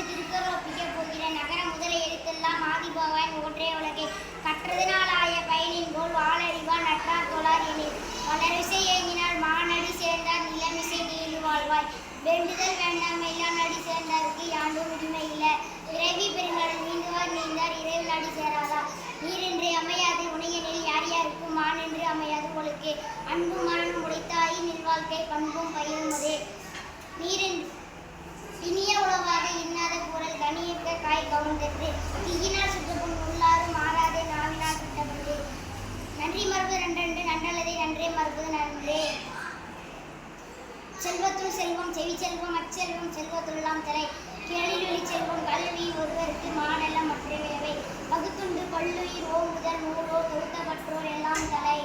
திருக்குறள் ஒப்பிக்கப் போகிறேன். நகர முதல எழுத்தெல்லாம் ஆதிபகவான் ஒன்றே உலகே கற்றதனால் ஆய பயனின் போல் வாளறிவான் நற்றார் தொழார் எனில் வளரிசை ஏங்கினால் மானடி சேர்ந்தார் நிலமிசை நீண்டு வாழ்வாய் வேண்டுதல் வேண்டாம் எல்லாம் நடி சேர்ந்தாருக்கு யாண்டும் உரிமை இல்லை பிறவி பெருங்கடல் நீந்துவார் நீந்தார் இறைவில் நடி சேராதா நீரென்று அமையாது உனையனில் யார் யாருக்கும் மானென்று அமையாது ஒழுக்கே அன்பும் மரணம் உடைத்தாயி நில்வாழ்க்கை பண்பும் பயிலுமதே நீரென்று இனிய உணவாக இன்னாத கூறல் கனியக்க காய் கவுந்தென்று தீயினால் சுற்றப்புண் உள்ளாரும் மாறாதே நாவினால் சுட்டப்பட்டு நன்றி மறுபது நன்றன்று நன்றல்லதை நன்றே மறுபது நன்றே செல்வத்துள் செல்வம் செவி செல்வம் அச்செல்வம் செல்வத்துள்ளாம் தலை கேளில் வெளி செல்வம் கல்வி ஒருவருக்கு மானெல்லாம் மற்றவை பகுத்துண்டு கொள்ளுயிர் ஓ முதல் நூலோ தொகுத்தப்பற்றோர் எல்லாம் தலை